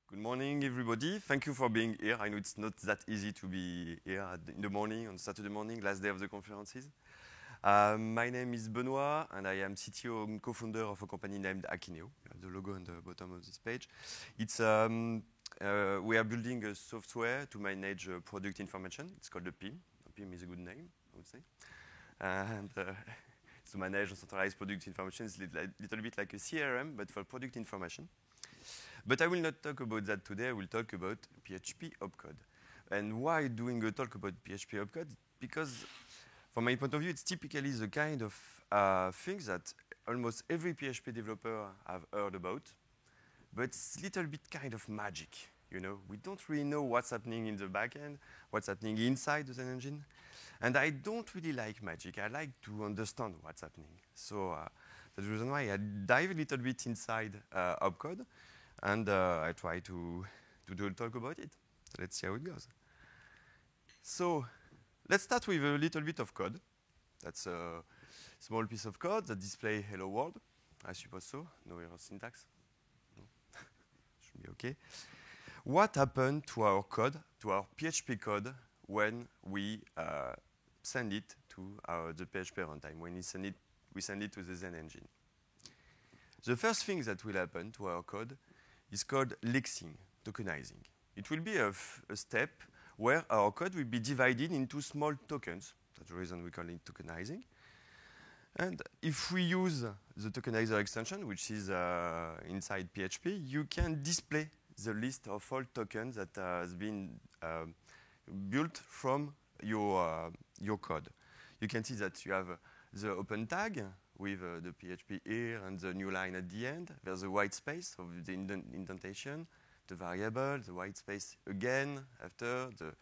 Good morning, everybody. Thank you for being here. I know it's not that easy to be here in the morning, on Saturday morning, last day of the conferences. My name is Benoit, and I am CTO and co-founder of a company named Akineo. You have the logo on the bottom of this page. We are building a software to manage product information. It's called the PIM. PIM is a good name, I would say. And to manage and centralize product information is a little bit like a CRM, but for product information. But I will not talk about that today. I will talk about PHP opcode. And why doing a talk about PHP opcode? Because from my point of view, it's typically the kind of things that almost every PHP developer have heard about, but it's a little bit kind of magic. You know, we don't really know what's happening in the backend, what's happening inside the Zen engine. And I don't really like magic. I like to understand what's happening. So that's the reason why I dive a little bit inside opcode. And I try to do a talk about it. So let's see how it goes. So let's start with a little bit of code. That's a small piece of code that displays hello world. I suppose so. No error syntax. No. Should be OK. What happened to our code, to our PHP code, when we send it to the PHP runtime, when we send it to the Zen engine? The first thing that will happen to our code is called lexing, tokenizing. It will be a step where our code will be divided into small tokens. That's the reason we call it tokenizing. And if we use the tokenizer extension, which is inside PHP, you can display the list of all tokens that has been built from your code. You can see that you have the open tag with the PHP here and the new line at the end. There's a white space of the indentation, the variable, the white space again after the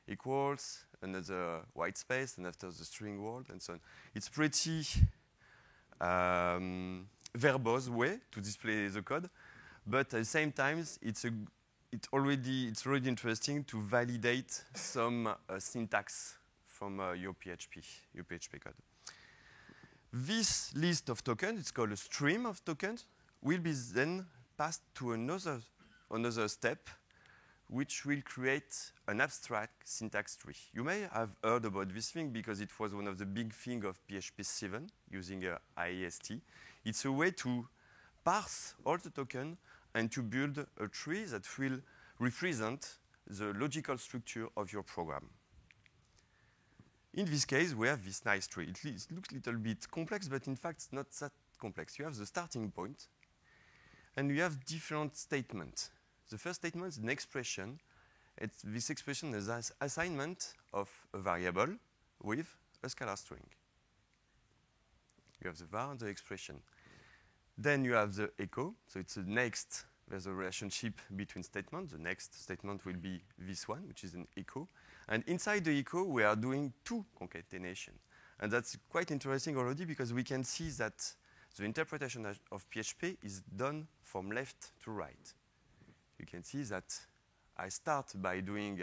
equals, another white space, and after the string word, and so on. It's pretty verbose way to display the code, but at the same time, it's already interesting to validate some syntax from your PHP code. This list of tokens, it's called a stream of tokens, will be then passed to another step, which will create an abstract syntax tree. You may have heard about this thing because it was one of the big things of PHP 7 using IAST. It's a way to parse all the tokens and to build a tree that will represent the logical structure of your program. In this case, we have this nice tree. It looks a little bit complex, but in fact, it's not that complex. You have the starting point, and you have different statements. The first statement is an expression. This expression is an assignment of a variable with a scalar string. You have the var and the expression. Then you have the echo. So it's there's a relationship between statements. The next statement will be this one, which is an echo. And inside the echo, we are doing two concatenation. And that's quite interesting already because we can see that the interpretation of PHP is done from left to right. You can see that I start by doing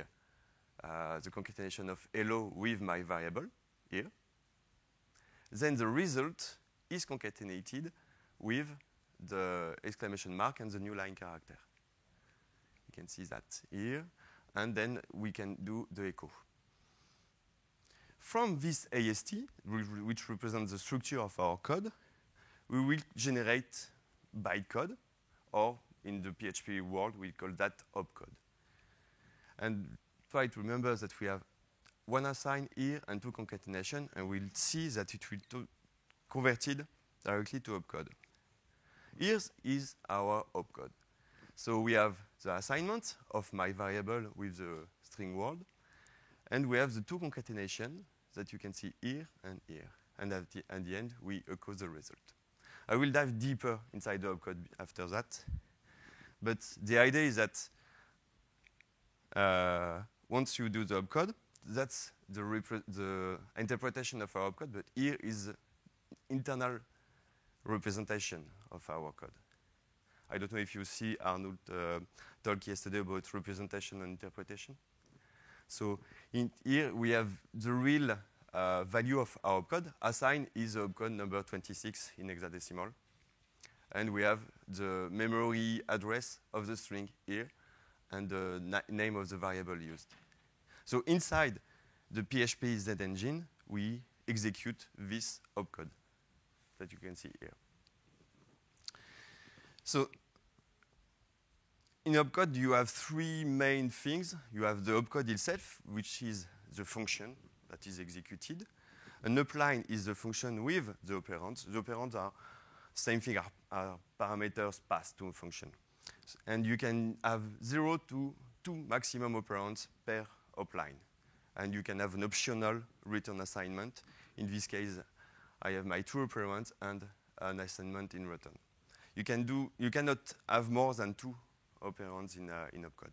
the concatenation of hello with my variable here. Then the result is concatenated with the exclamation mark and the new line character. You can see that here. And then we can do the echo. From this AST, which represents the structure of our code, we will generate bytecode, or in the PHP world, we call that opcode. And try to remember that we have one assign here and two concatenation, and we'll see that it will converted directly to opcode. Here is our opcode. So we have the assignment of my variable with the string word, and we have the two concatenation that you can see here and here. And at the end, we echo the result. I will dive deeper inside the opcode after that. But the idea is that once you do the opcode, that's the interpretation of our opcode, but here is the internal representation of our code. I don't know if you see Arnold talk yesterday about representation and interpretation. So here we have the real value of our opcode. Assign is opcode number 26 in hexadecimal. And we have the memory address of the string here and the name of the variable used. So inside the PHP Z engine, we execute this opcode that you can see here. So in opcode, you have three main things. You have the opcode itself, which is the function that is executed. An upline is the function with the operands. The operands are same thing, are parameters passed to a function. And you can have 0 to 2 maximum operands per opline. And you can have an optional return assignment. In this case, I have my true operands and an assignment in return. You cannot have more than 2 operands in opcode.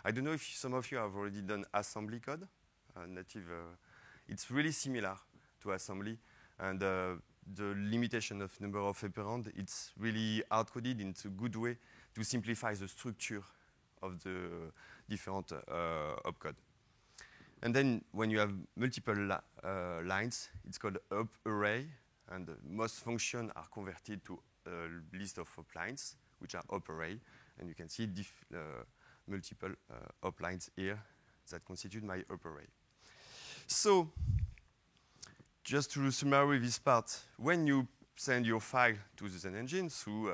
I don't know if some of you have already done assembly code. It's really similar to assembly, and the limitation of number of operands, it's really hard-coded in a good way to simplify the structure of the different opcode. And then when you have multiple lines, it's called up array, and most functions are converted to a list of oplines, which are up array, and you can see multiple oplines here that constitute my up array. So, just to summarize this part, when you send your file to the Zen engine through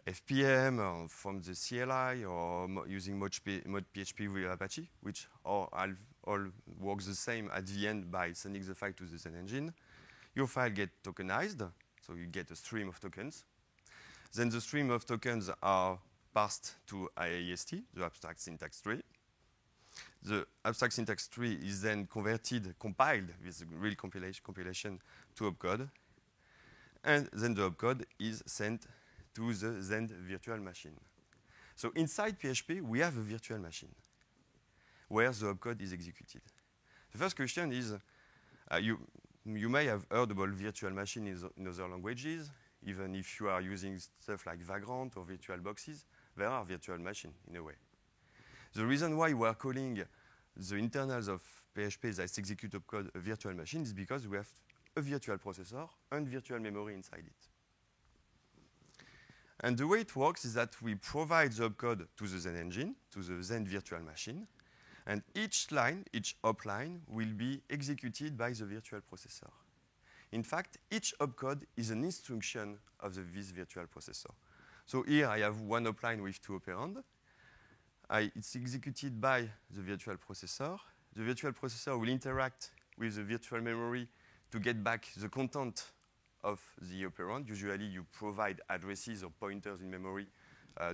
FPM or from the CLI or using ModPHP with Apache, which all works the same at the end by sending the file to the Zen engine, your file gets tokenized, so you get a stream of tokens. Then the stream of tokens are passed to IAST, the abstract syntax tree. The abstract syntax tree is then compiled with real compilation to opcode. And then the opcode is sent to the Zen virtual machine. So inside PHP, we have a virtual machine where the opcode is executed. The first question is, you may have heard about virtual machines in other languages, even if you are using stuff like Vagrant or VirtualBoxes, there are virtual machines in a way. The reason why we are calling the internals of PHP that execute opcode a virtual machine is because we have a virtual processor and virtual memory inside it. And the way it works is that we provide the opcode to the Zen engine, to the Zen virtual machine, and each line, each opline, will be executed by the virtual processor. In fact, each opcode is an instruction of this virtual processor. So here I have one opline with 2 operands. It's executed by the virtual processor. The virtual processor will interact with the virtual memory to get back the content of the operand. Usually you provide addresses or pointers in memory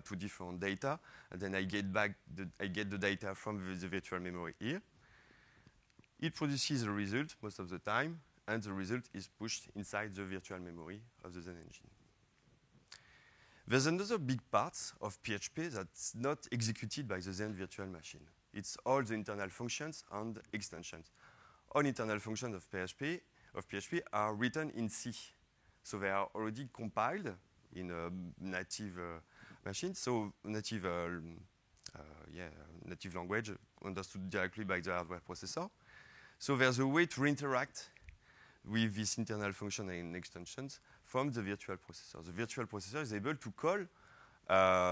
to different data, and then I get the data from the virtual memory here. It produces a result most of the time, and the result is pushed inside the virtual memory of the Zen engine. There's another big part of PHP that's not executed by the Zen virtual machine. It's all the internal functions and extensions. All internal functions of PHP are written in C. So they are already compiled in a native machine, so native language understood directly by the hardware processor. So there's a way to interact with this internal function and extensions from the virtual processor. The virtual processor is able to call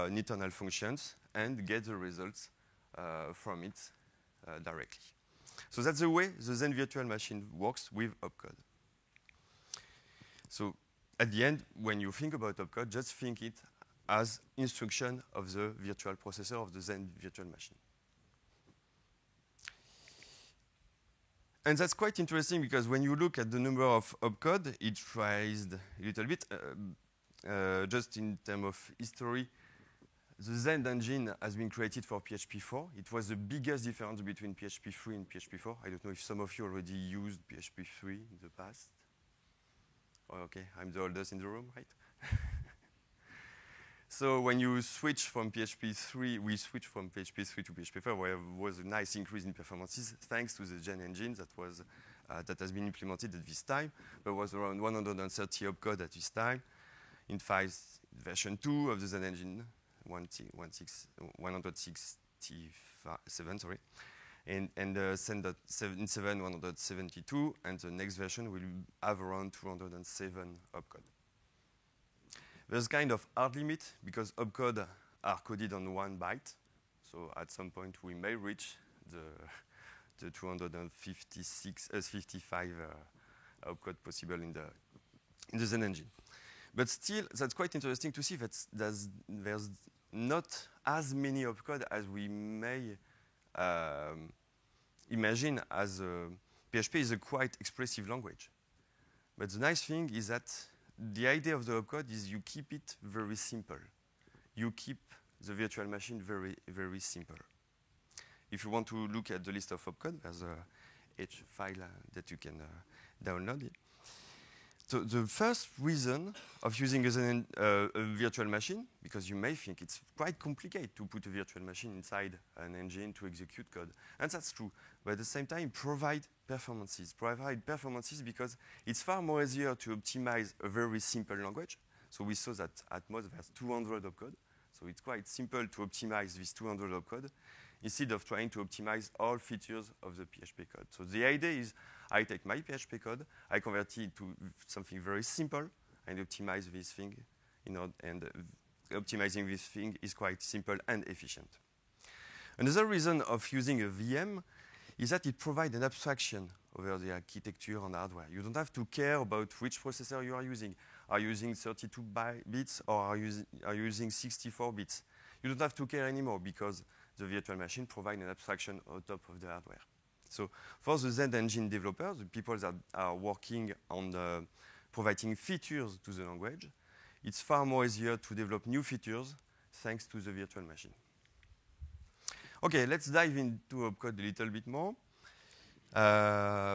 internal functions and get the results from it directly. So that's the way the Zen virtual machine works with opcode. So at the end, when you think about opcode, just think it as instruction of the virtual processor of the Zen virtual machine. And that's quite interesting because when you look at the number of opcode, it raised a little bit. Just in terms of history, the Zen engine has been created for PHP 4. It was the biggest difference between PHP 3 and PHP 4. I don't know if some of you already used PHP 3 in the past. Oh, okay, I'm the oldest in the room, right? So when you switch from PHP 3, we switched from PHP 3 to PHP 4, where there was a nice increase in performances thanks to the Gen engine that has been implemented at this time. There was around 130 opcode at this time. In version 2 of the Zen engine, 167, sorry. And in 7, 172, and the next version will have around 207 opcode. There's kind of hard limit because opcode are coded on 1 byte. So at some point, we may reach the 55 opcode possible in the Zen engine. But still, that's quite interesting to see that there's not as many opcode as we may imagine, as PHP is a quite expressive language. But the nice thing is that the idea of the opcode is you keep it very simple. You keep the virtual machine very, very simple. If you want to look at the list of opcode, there's a H file that you can download. So the first reason of using a virtual machine, because you may think it's quite complicated to put a virtual machine inside an engine to execute code. And that's true. But at the same time, provide performances. Provide performances because it's far more easier to optimize a very simple language. So we saw that at most there's 200 opcode. So it's quite simple to optimize this 200 opcode instead of trying to optimize all features of the PHP code. So the idea is I take my PHP code, I convert it to something very simple, and optimize this thing. Optimizing this thing is quite simple and efficient. Another reason of using a VM is that it provides an abstraction over the architecture and hardware. You don't have to care about which processor you are using. Are you using 32 bits or are you using 64 bits? You don't have to care anymore because the virtual machine provides an abstraction on top of the hardware. So for the Zen engine developers, the people that are working on providing features to the language, it's far more easier to develop new features thanks to the virtual machine. Okay, let's dive into opcode a little bit more.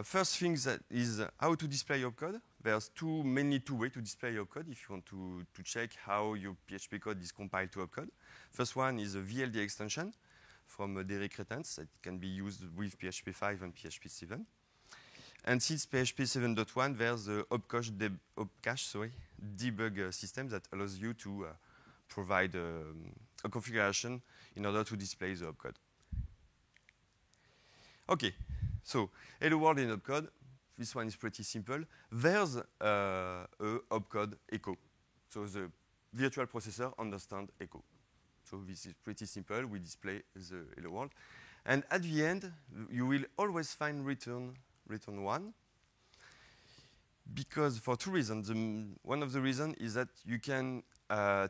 First thing is how to display opcode. There's mainly two ways to display opcode if you want to check how your PHP code is compiled to opcode. First one is a VLD extension from Derek Retens that can be used with PHP 5 and PHP 7. And since PHP 7.1, there's the opcache debug system that allows you to provide a configuration in order to display the opcode. Okay, so hello world in opcode. This one is pretty simple. There's a opcode echo. So the virtual processor understands echo. So this is pretty simple. We display the hello world. And at the end, you will always find return 1. Because for two reasons. One of the reasons is that you can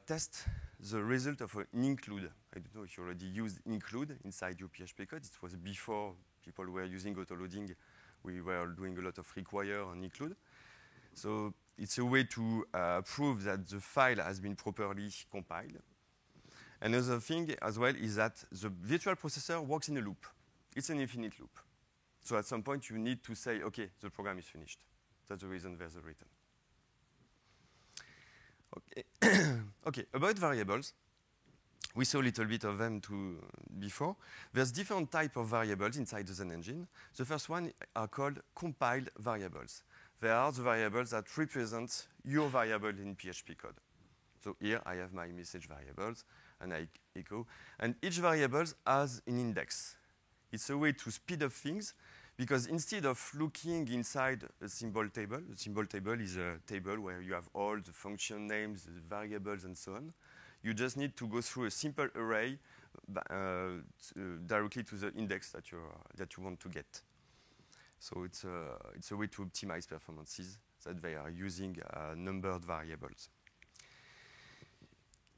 test the result of an include. I don't know if you already used include inside your PHP code. It was before people were using autoloading. We were doing a lot of require and include. So it's a way to prove that the file has been properly compiled. Another thing as well is that the virtual processor works in a loop. It's an infinite loop. So at some point, you need to say, OK, the program is finished. That's the reason there's a return. Okay, okay. About variables, we saw a little bit of them before. There's different types of variables inside the Zen engine. The first one are called compiled variables. They are the variables that represent your variable in PHP code. So here I have my message variables, and I echo. And each variable has an index. It's a way to speed up things, because instead of looking inside a symbol table, the symbol table is a table where you have all the function names, the variables, and so on. You just need to go through a simple array directly to the index that you want to get. So it's a way to optimize performances that they are using numbered variables.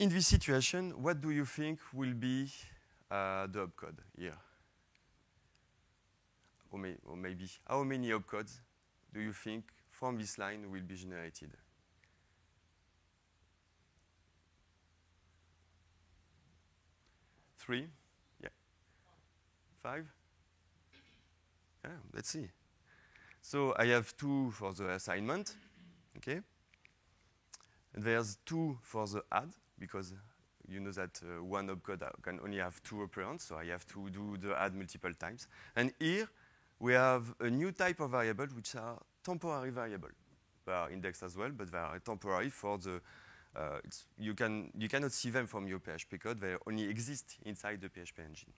In this situation, what do you think will be the opcode here? Or maybe, how many opcodes do you think from this line will be generated? 3? Yeah. 5? Yeah, let's see. So I have 2 for the assignment, okay? And there's 2 for the add, because you know that one opcode can only have 2 operands, so I have to do the add multiple times. And here, we have a new type of variable, which are temporary variable. They are indexed as well, but they are temporary for the, you cannot see them from your PHP code. They only exist inside the PHP engine.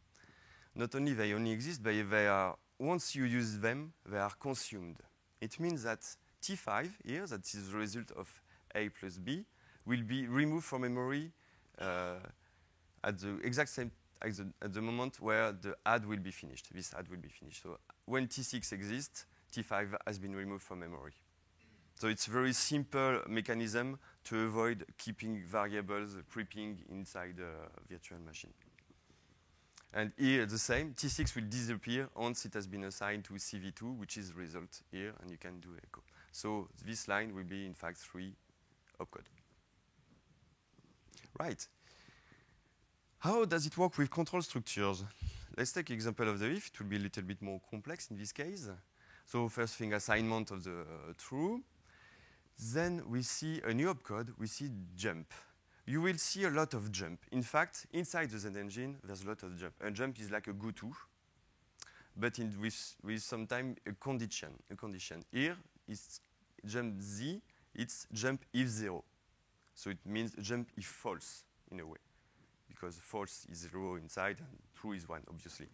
Not only they only exist, but they are, once you use them, they are consumed. It means that T5 here, that is the result of A plus B, will be removed from memory at the exact same at the moment where the add will be finished. This add will be finished. So when T6 exists, T5 has been removed from memory. So it's a very simple mechanism to avoid keeping variables creeping inside the virtual machine. And here the same, T6 will disappear once it has been assigned to CV2, which is result here, and you can do echo. So this line will be in fact 3 opcode. Right. How does it work with control structures? Let's take example of the if. It will be a little bit more complex in this case. So first thing, assignment of the true. Then we see a new opcode, we see jump. You will see a lot of jump. In fact, inside the Z engine, there's a lot of jump. A jump is like a goto, but with sometimes a condition. Here, it's jump Z, it's jump if 0. So it means jump if false, in a way, because false is 0 inside and true is 1, obviously.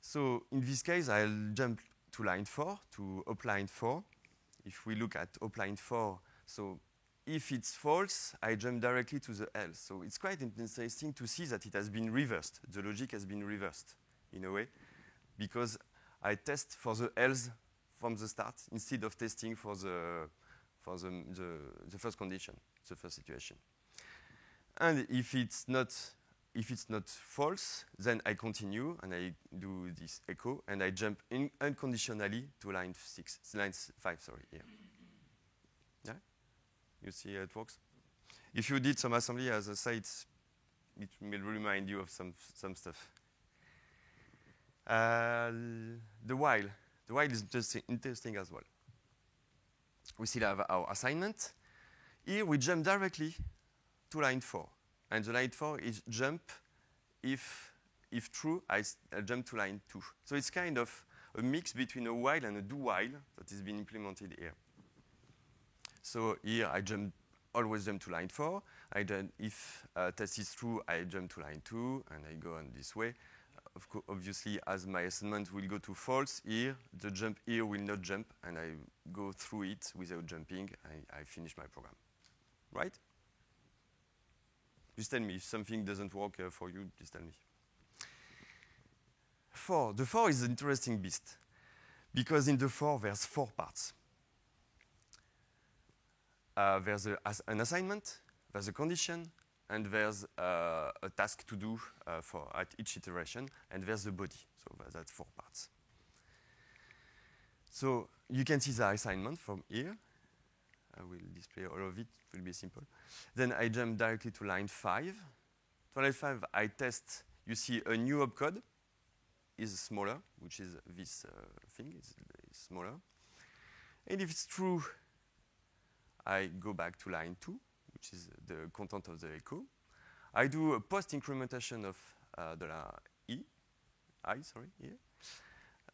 So in this case, I'll jump to line 4, to up line 4. If we look at up line 4, so if it's false, I jump directly to the else. So it's quite interesting to see that it has been reversed. The logic has been reversed, in a way, because I test for the else from the start instead of testing for the first condition, the first situation. And if it's not false, then I continue and I do this echo and I jump unconditionally to line 5, sorry, here. Yeah? You see how it works? If you did some assembly, as I said, it will remind you of some stuff. The while is interesting as well. We still have our assignment. Here we jump directly to line 4. And the line 4 is jump if true, I jump to line 2. So it's kind of a mix between a while and a do while that has been implemented here. So here I always jump to line 4. If test is true, I jump to line 2 and I go on this way. Obviously, as my assignment will go to false here, the jump here will not jump and I go through it without jumping. I finish my program. Right? Just tell me if something doesn't work for you, just tell me. 4. The 4 is an interesting beast because in the 4 there's 4 parts. There's an assignment, there's a condition, and there's a task to do at each iteration, and there's the body. So that's 4 parts. So you can see the assignment from here. I will display all of it. It will be simple. Then I jump directly to line 5. To line 5, I test. You see a new opcode is smaller, which is this thing. It's smaller. And if it's true, I go back to line 2, which is the content of the echo. I do a post-incrementation of here.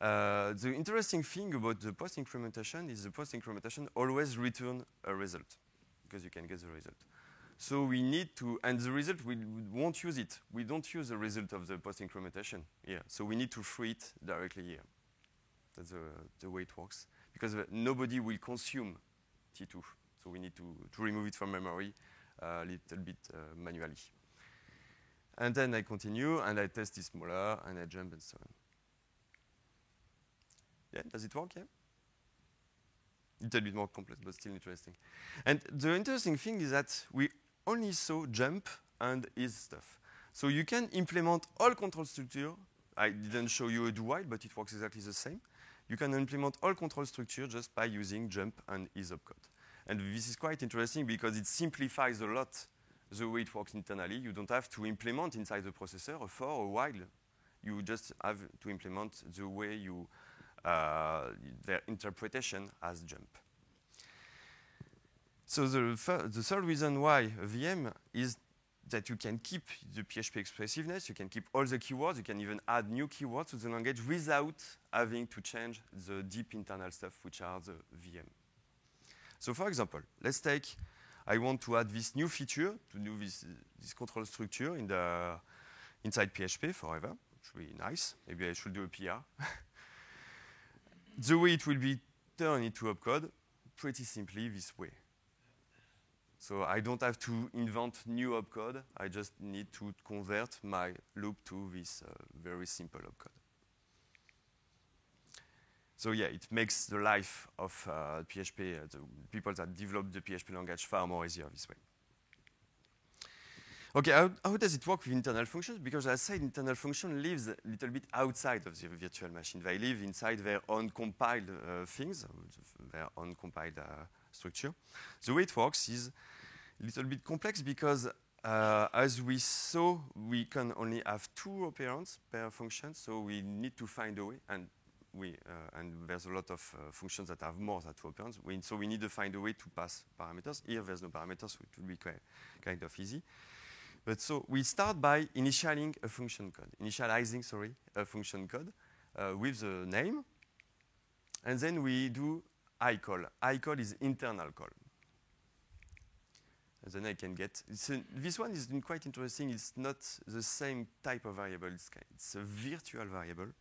The interesting thing about the post-incrementation is the post-incrementation always return a result, because you can get the result. So we need to, and the result, we won't use it. We don't use the result of the post-incrementation here. So we need to free it directly here. That's the way it works. Because nobody will consume T2. So we need to remove it from memory a little bit manually. And then I continue, and I test this smaller, and I jump, and so on. Yeah, does it work? Yeah? A little bit more complex, but still interesting. And the interesting thing is that we only saw jump and is stuff. So you can implement all control structure. I didn't show you a do while, but it works exactly the same. You can implement all control structure just by using jump and is opcode. And this is quite interesting because it simplifies a lot the way it works internally. You don't have to implement inside the processor a for or while. You just have to implement the way you their interpretation as jump. So the third reason why VM is that you can keep the PHP expressiveness, you can keep all the keywords, you can even add new keywords to the language without having to change the deep internal stuff, which are the VM. So for example, let's take, I want to add this new feature to do this control structure inside PHP forever, which will be nice. Maybe I should do a PR. The way it will be turned into opcode, pretty simply this way. So I don't have to invent new opcode. I just need to convert my loop to this very simple opcode. So yeah, it makes the life of PHP, the people that develop the PHP language, far more easier this way. Okay, how does it work with internal functions? Because as I said, internal function lives a little bit outside of the virtual machine. They live inside their own compiled things, their own compiled structure. The way it works is a little bit complex because as we saw, we can only have 2 operands per function, so we need to find a way, and there's a lot of functions that have more than 2 operands, so we need to find a way to pass parameters. Here there's no parameters, so it will be kind of easy. But so we start by initializing a function code, a function code with the name, and then we do iCall. iCall is internal call. And then I can get, this one is quite interesting. It's not the same type of variable. It's a virtual variable.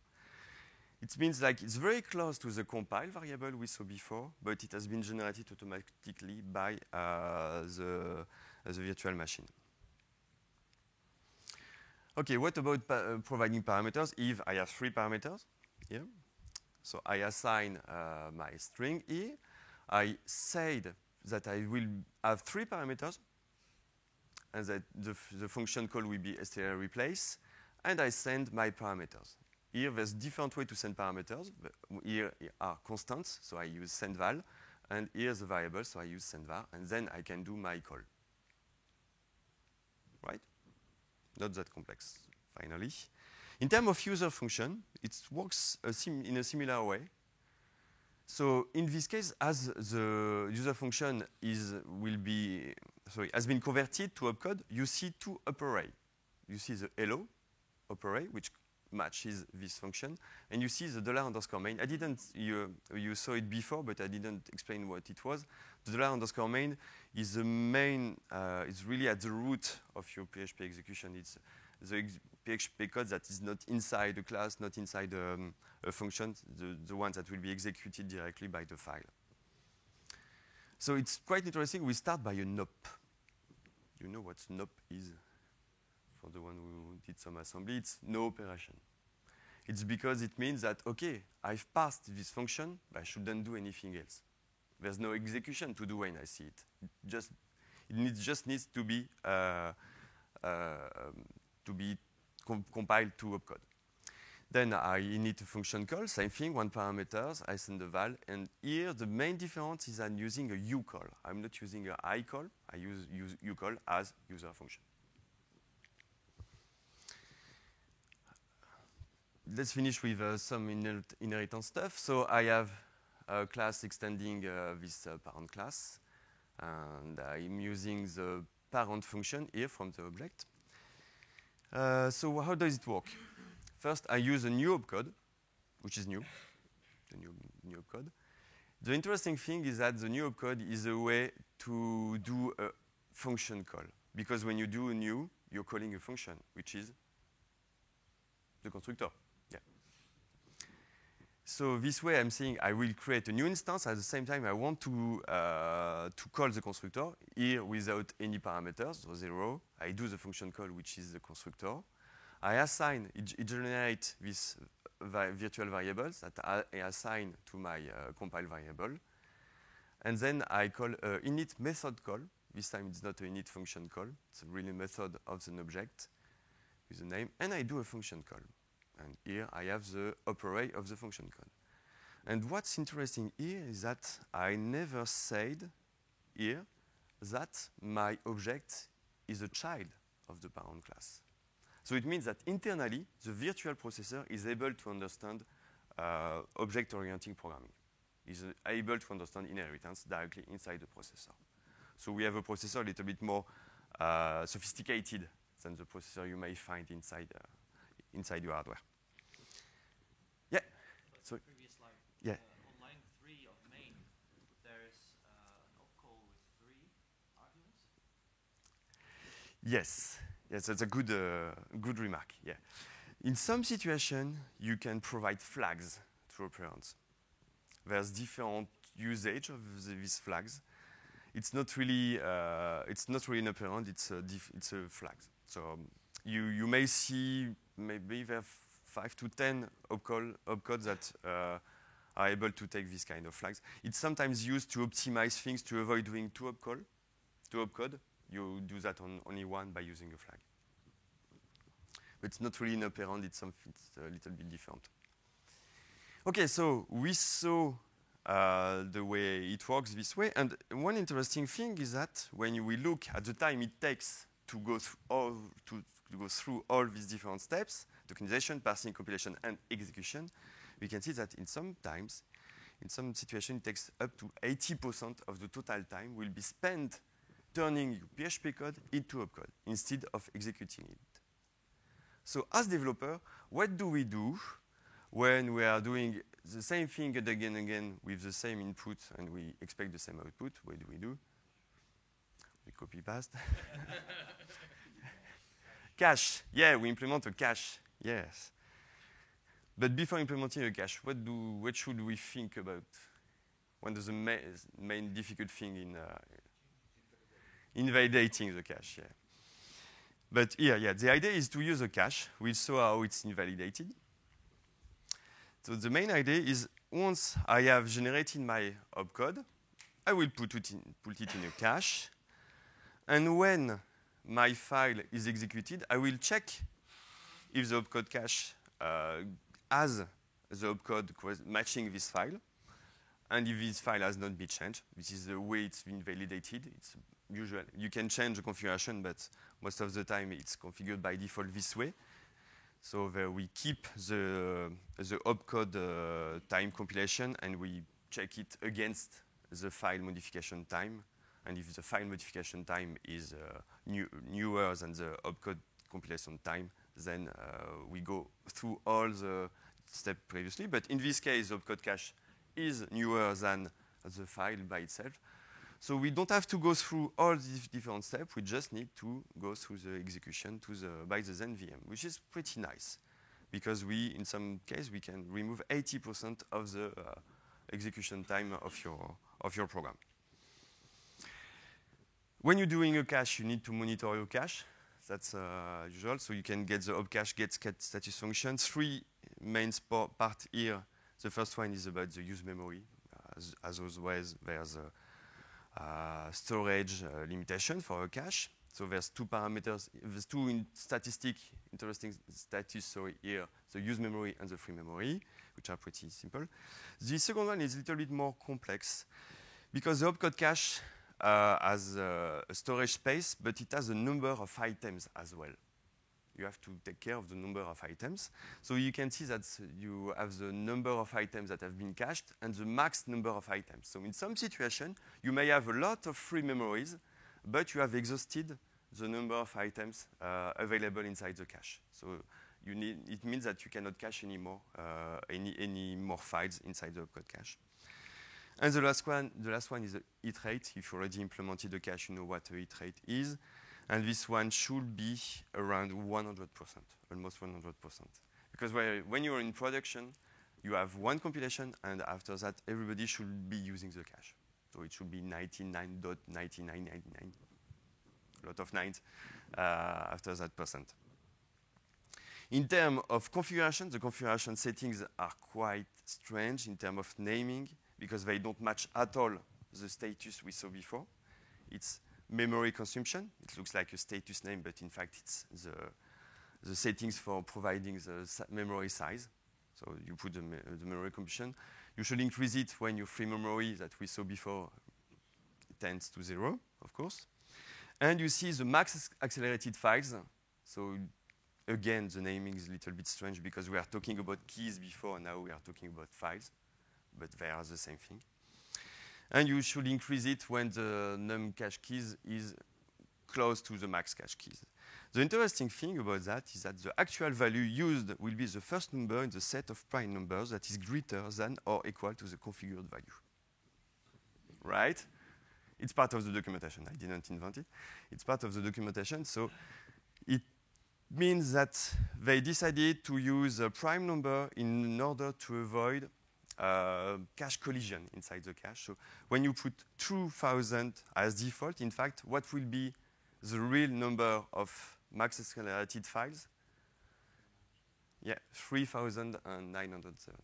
It means like it's very close to the compile variable we saw before, but it has been generated automatically by the virtual machine. Okay, what about providing parameters? If I have 3 parameters here, so I assign my string here. I said that I will have 3 parameters, and that the function call will be str replace, and I send my parameters. Here, there's different way to send parameters. Here are constants, so I use sendVal, and here's the variable, so I use sendVar, and then I can do my call. Right? Not that complex, finally. In terms of user function, it works in a similar way. So in this case, as the user function has been converted to opcode, you see 2 operay. You see the hello operay, which matches this function, and you see the $_main. I didn't, you saw it before, but I didn't explain what it was. The $_main is the main, it's really at the root of your PHP execution. It's the PHP code that is not inside the class, not inside a function, the ones that will be executed directly by the file. So it's quite interesting. We start by a NOP. You know what NOP is? For the one who did some assembly, it's no operation. It's because it means that, okay, I've passed this function, but I shouldn't do anything else. There's no execution to do when I see it. It just needs to be compiled to opcode. Then I need a function call, same thing, 1 parameters, I send the val, and here the main difference is I'm using a ucall. I'm not using a iCall, I use ucall as user function. Let's finish with some inheritance stuff. So I have a class extending this parent class, and I'm using the parent function here from the object. So how does it work? First, I use a new opcode, which is new, the new opcode. The interesting thing is that the new opcode is a way to do a function call, because when you do a new, you're calling a function, which is the constructor. So this way, I'm saying I will create a new instance. At the same time, I want to call the constructor here without any parameters, so 0. I do the function call, which is the constructor. I assign, it generates these virtual variables that I assign to my compile variable. And then I call a init method call. This time, it's not a init function call. It's a really method of an object with a name. And I do a function call. And here I have the operay of the function code. And what's interesting here is that I never said here that my object is a child of the parent class. So it means that internally, the virtual processor is able to understand object-oriented programming. Is able to understand inheritance directly inside the processor. So we have a processor a little bit more sophisticated than the processor you may find inside your hardware. Yeah. So previous slide. Yeah. On line 3 of main, there is an opcall with 3 arguments. Yes. Yes, that's a good remark. Yeah. In some situation, you can provide flags to operands. There's different usage of these flags. it's not really an operand. It's a flag. So you may see maybe there are 5 to 10 opcodes that are able to take this kind of flags. It's sometimes used to optimize things to avoid doing two opcode. You do that on only one by using a flag. But it's not really an operand. It's a little bit different. Okay, so we saw the way it works this way. And one interesting thing is that when we look at the time it takes to go through all these different steps, tokenization, parsing, compilation, and execution, we can see that in some situations, it takes up to 80% of the total time will be spent turning your PHP code into opcode instead of executing it. So as developer, what do we do when we are doing the same thing again and again with the same input and we expect the same output? What do? We copy paste. Cache. Yeah, we implement a cache. Yes. But before implementing a cache, what should we think about? What is the main difficult thing in invalidating the cache? Yeah. But here, yeah, the idea is to use a cache. We saw how it's invalidated. So the main idea is once I have generated my opcode, I will put it in a cache. And when my file is executed, I will check if the opcode cache has the opcode matching this file. And if this file has not been changed, which is the way it's been validated, it's usual. You can change the configuration, but most of the time it's configured by default this way. So we keep the opcode time compilation and we check it against the file modification time. And if the file modification time is newer than the opcode compilation time, then we go through all the steps previously. But in this case, the opcode cache is newer than the file by itself. So we don't have to go through all these different steps. We just need to go through the execution by the Zen VM, which is pretty nice because in some case, we can remove 80% of the execution time of your program. When you're doing a cache, you need to monitor your cache. That's usual. So you can get the opcache get status function. 3 main parts here. The first one is about the use memory. As always, there's a storage limitation for a cache. So there's 2 parameters. There's 2 interesting status here, the use memory and the free memory, which are pretty simple. The second one is a little bit more complex because the opcode cache has a storage space, but it has a number of items as well. You have to take care of the number of items. So you can see that you have the number of items that have been cached and the max number of items. So in some situation, you may have a lot of free memories, but you have exhausted the number of items available inside the cache. So it means that you cannot cache any more files inside the opcode cache. And the last one is the hit rate. If you already implemented the cache, you know what the hit rate is. And this one should be around 100%, almost 100%. Because when you're in production, you have one compilation, and after that, everybody should be using the cache. So it should be 99.9999, a lot of nines after that %. In terms of configuration, the configuration settings are quite strange in terms of naming, because they don't match at all the status we saw before. It's memory consumption. It looks like a status name, but in fact, it's the settings for providing the memory size. So you put the memory consumption. You should increase it when your free memory that we saw before tends to 0, of course. And you see the max accelerated files. So again, the naming is a little bit strange because we are talking about keys before, now we are talking about files, but they are the same thing. And you should increase it when the num cache keys is close to the max cache keys. The interesting thing about that is that the actual value used will be the first number in the set of prime numbers that is greater than or equal to the configured value. Right? It's part of the documentation. I didn't invent it. It's part of the documentation. So it means that they decided to use a prime number in order to avoid cache collision inside the cache. So when you put 2,000 as default, in fact, what will be the real number of max accelerated files? Yeah, 3,907.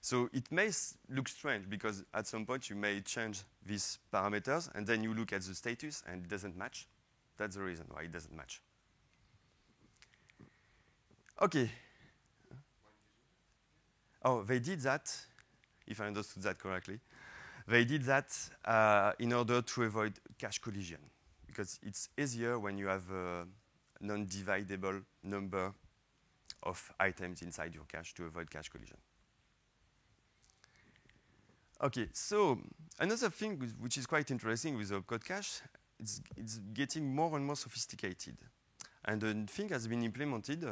So it may look strange because at some point you may change these parameters and then you look at the status and it doesn't match. That's the reason why it doesn't match. Okay. Oh, they did that, if I understood that correctly. They did that in order to avoid cache collision because it's easier when you have a non-dividable number of items inside your cache to avoid cache collision. Okay, so another thing which is quite interesting with the opcode cache, it's getting more and more sophisticated. And the thing has been implemented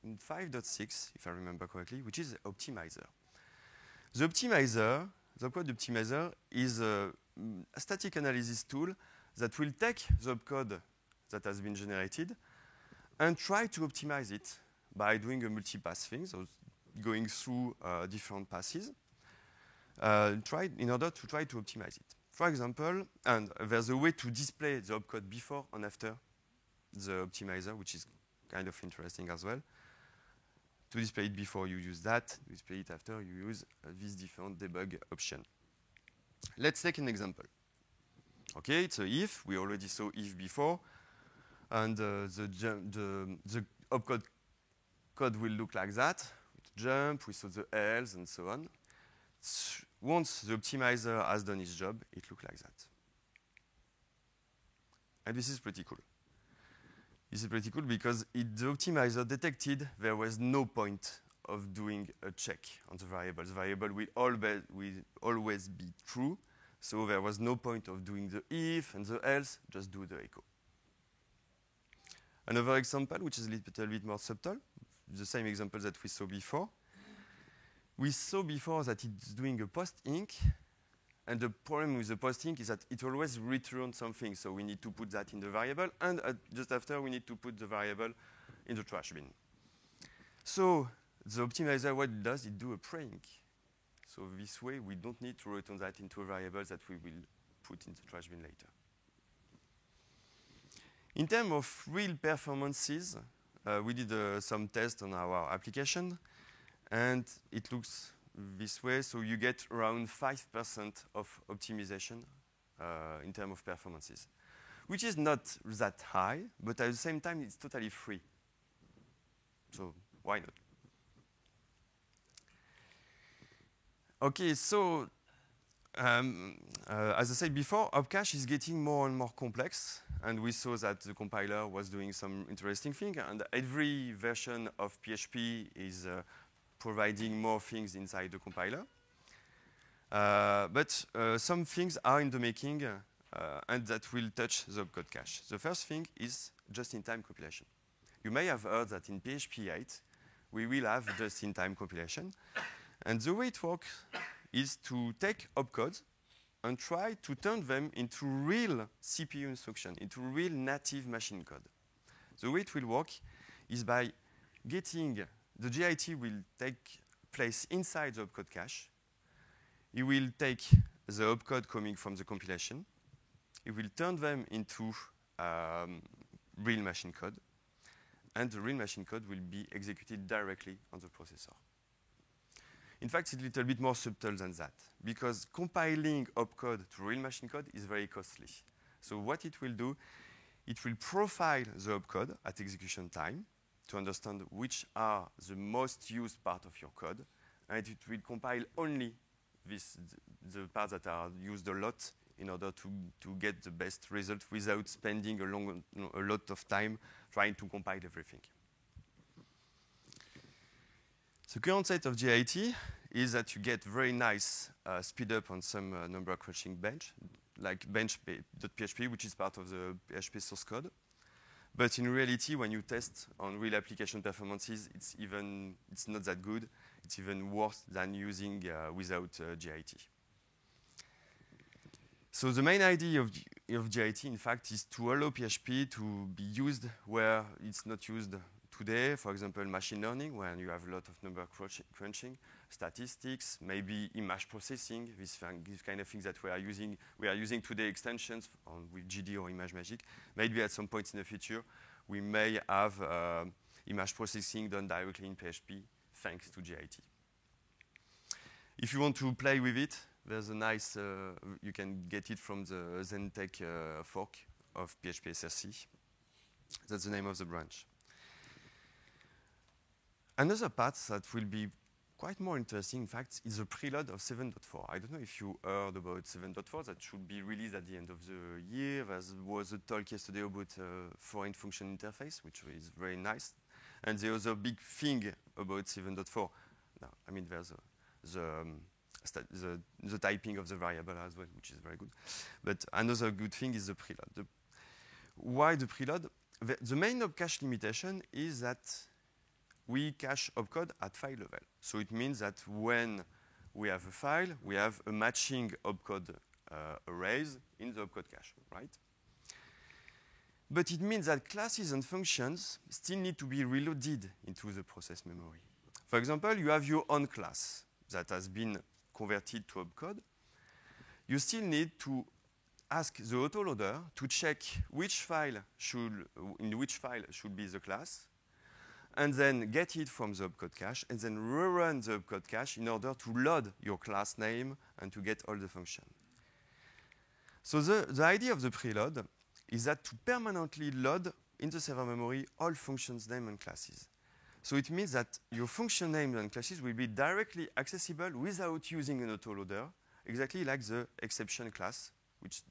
in 5.6, if I remember correctly, which is optimizer. The optimizer, the opcode optimizer, is a static analysis tool that will take the opcode that has been generated and try to optimize it by doing a multipass thing, so going through different passes. In order to try to optimize it. For example, and there's a way to display the opcode before and after the optimizer, which is kind of interesting as well. To display it before, you use that. To display it after, you use this different debug option. Let's take an example. Okay, it's a if. We already saw if before. And the opcode code will look like that. With jump, we saw the else, and so on. Once the optimizer has done its job, it looks like that. And this is pretty cool. This is pretty cool because the optimizer detected there was no point of doing a check on the variable. The variable will always be true, so there was no point of doing the if and the else, just do the echo. Another example, which is a little bit more subtle, the same example that we saw before. We saw before that it's doing a post-inc, and the problem with the post-inc is that it always returns something, so we need to put that in the variable, and just after we need to put the variable in the trash bin. So the optimizer, what it does, it do a pre-inc. So this way, we don't need to return that into a variable that we will put in the trash bin later. In terms of real performances, we did some tests on our application. And it looks this way, so you get around 5% of optimization in terms of performances, which is not that high, but at the same time, it's totally free. So why not? Okay, so as I said before, opcache is getting more and more complex, and we saw that the compiler was doing some interesting thing, and every version of PHP is providing more things inside the compiler. But some things are in the making and that will touch the opcode cache. The first thing is just-in-time compilation. You may have heard that in PHP 8, we will have just-in-time compilation. And the way it works is to take opcodes and try to turn them into real CPU instruction, into real native machine code. The way it will work is by getting the JIT will take place inside the opcode cache. It will take the opcode coming from the compilation. It will turn them into real machine code. And the real machine code will be executed directly on the processor. In fact, it's a little bit more subtle than that, because compiling opcode to real machine code is very costly. So what it will do, it will profile the opcode at execution time to understand which are the most used part of your code, and it will compile only the parts that are used a lot in order to get the best result without spending a lot of time trying to compile everything. The current state of JIT is that you get very nice speed up on some number crunching bench, like bench.php, which is part of the PHP source code. But in reality, when you test on real application performances, it's not that good. It's even worse than using without JIT. So the main idea of JIT, in fact, is to allow PHP to be used where it's not used today. For example, machine learning, when you have a lot of number crunching. statistics, maybe image processing, this kind of things that we are using. We are using today extensions with GD or ImageMagick. Maybe at some point in the future, we may have image processing done directly in PHP thanks to JIT. If you want to play with it, there's a nice, you can get it from the Zentech fork of PHP SRC. That's the name of the branch. Another part that will be quite more interesting, in fact, is the preload of 7.4. I don't know if you heard about 7.4. That should be released at the end of the year. There was a talk yesterday about foreign function interface, which is very nice. And the other big thing about 7.4, no, I mean, there's the typing of the variable as well, which is very good. But another good thing is the preload. Why the preload? The main opcache limitation is that we cache opcode at file level. So it means that when we have a file, we have a matching opcode arrays in the opcode cache, right? But it means that classes and functions still need to be reloaded into the process memory. For example, you have your own class that has been converted to opcode. You still need to ask the autoloader to check which file in which file should be the class, and then get it from the opcode cache, and then rerun the opcode cache in order to load your class name and to get all the function. So the idea of the preload is that to permanently load in the server memory all functions name and classes. So it means that your function names and classes will be directly accessible without using an autoloader, exactly like the exception class, which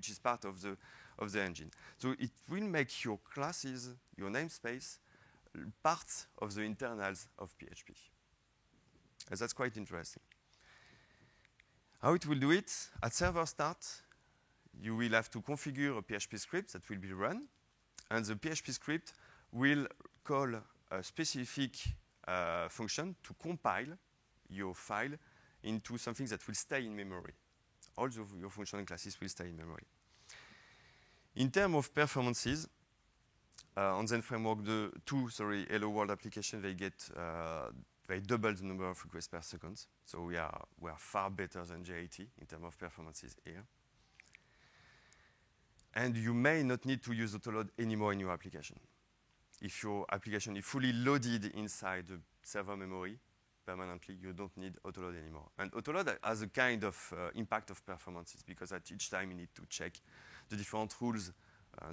is part of the engine. So it will make your classes, your namespace, part of the internals of PHP. And that's quite interesting. How it will do it? At server start, you will have to configure a PHP script that will be run, and the PHP script will call a specific function to compile your file into something that will stay in memory. All your function and classes will stay in memory. In terms of performances, on Zen Framework 2, Hello World application, they double the number of requests per second. So we are far better than JIT in terms of performances here. And you may not need to use autoload anymore in your application. If your application is fully loaded inside the server memory permanently, you don't need autoload anymore. And autoload has a kind of impact of performances, because at each time you need to check the different rules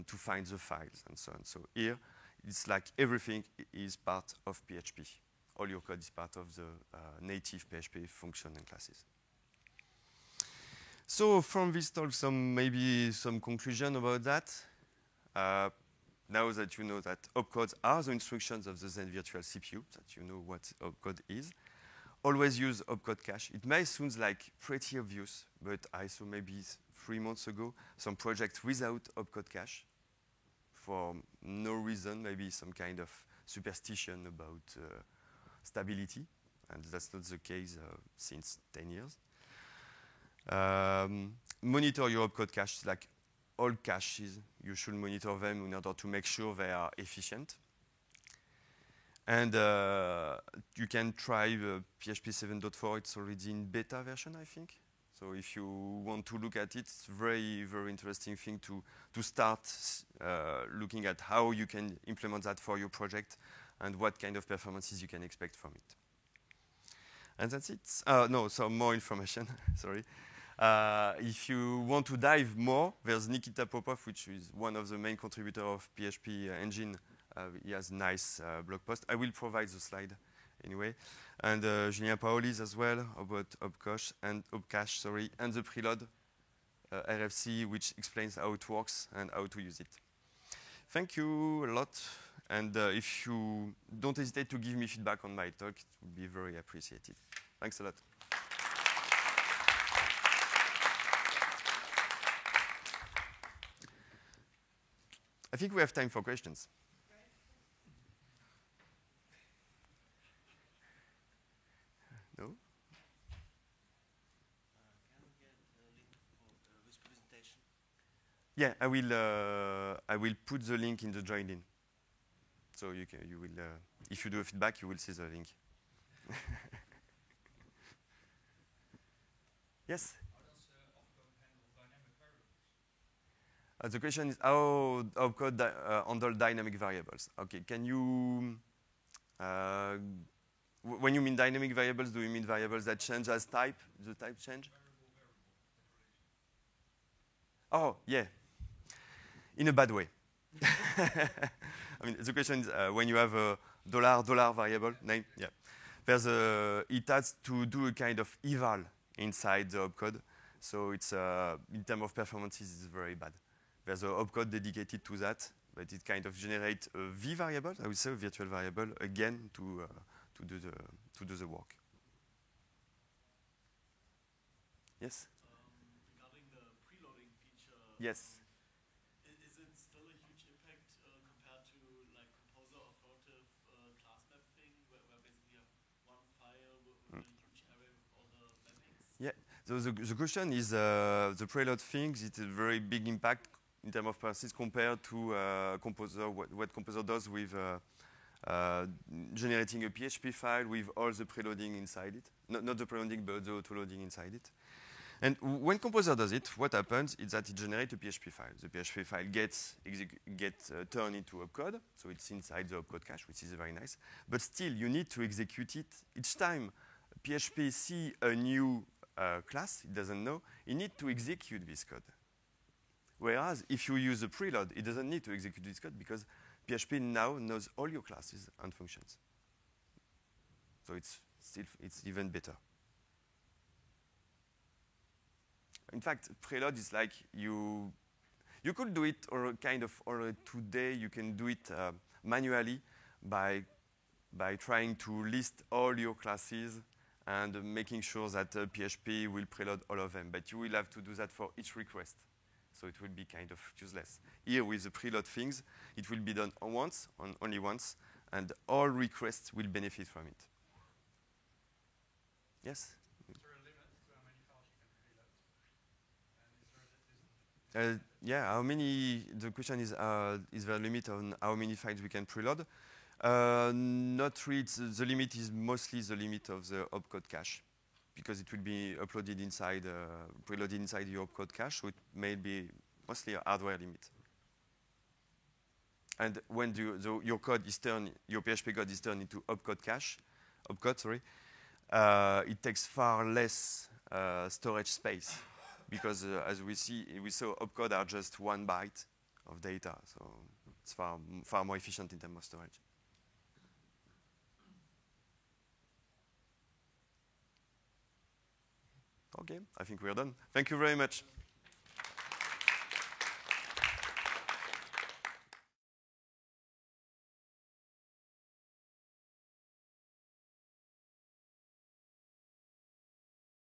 to find the files and so on. So here, it's like everything is part of PHP. All your code is part of the native PHP function and classes. So from this talk, maybe some conclusion about that. Now that you know that opcodes are the instructions of the Zen virtual CPU, that you know what opcode is, always use opcode cache. It may sound like pretty obvious, but I saw maybe 3 months ago some projects without opcode cache for no reason, maybe some kind of superstition about stability, and that's not the case since 10 years. Monitor your opcode cache, like all caches, you should monitor them in order to make sure they are efficient. And you can try PHP 7.4, it's already in beta version, I think. So if you want to look at it, it's a very, very interesting thing to start looking at how you can implement that for your project and what kind of performances you can expect from it. And that's it. No, some more information, sorry. If you want to dive more, there's Nikita Popov, which is one of the main contributors of PHP engine. He has a nice blog post. I will provide the slide anyway. And Julien Paolis as well about opcache, and the preload RFC, which explains how it works and how to use it. Thank you a lot. And if you don't hesitate to give me feedback on my talk, it would be very appreciated. Thanks a lot. I think we have time for questions. No? Can we get a link for this presentation? Yeah, I will put the link in the join-in. So you will, if you do a feedback, you will see the link. Yes? How does opcode handle dynamic variables? The question is how opcode handle dynamic variables. Okay, can you, when you mean dynamic variables, do you mean variables that change as type, the type change? Oh, yeah, in a bad way. I mean, the question is when you have a $$ variable name, yeah, there's it has to do a kind of eval inside the opcode. So it's in terms of performances, it's very bad. There's an opcode dedicated to that, but it kind of generates a V variable, I would say a virtual variable, again to do the work. Yes? Regarding the preloading feature, Yes. is it still a huge impact compared to like composer or Photive class map thing, where basically you have one file with a huge array with all the mappings? Yeah. So the question is the preload things. It's a very big impact in terms of performance compared to Composer. What Composer does with generating a PHP file with all the preloading inside it. Not the preloading, but the autoloading inside it. And when Composer does it, what happens is that it generates a PHP file. The PHP file gets turned into opcode, so it's inside the opcode cache, which is very nice. But still, you need to execute it each time PHP sees a new class it doesn't know. It needs to execute this code. Whereas if you use a preload, it doesn't need to execute this code because PHP now knows all your classes and functions. So it's even better. In fact, preload is like you could do it or kind of already today. You can do it manually by trying to list all your classes and making sure that PHP will preload all of them. But you will have to do that for each request. So it will be kind of useless. Here with the preload things, it will be done once, only once, and all requests will benefit from it. Yes? Is there a limit to how many files you can preload? And is there Yeah, how many, the question is there a limit on how many files we can preload? Not really, the limit is mostly the limit of the opcode cache because it will be uploaded inside, preloaded inside your opcode cache, so it may be mostly a hardware limit. And when your code is turned, your PHP code is turned into opcode, sorry, it takes far less storage space because as we saw opcode are just 1 byte of data, so it's far more efficient in terms of storage. Okay, I think we're done. Thank you very much.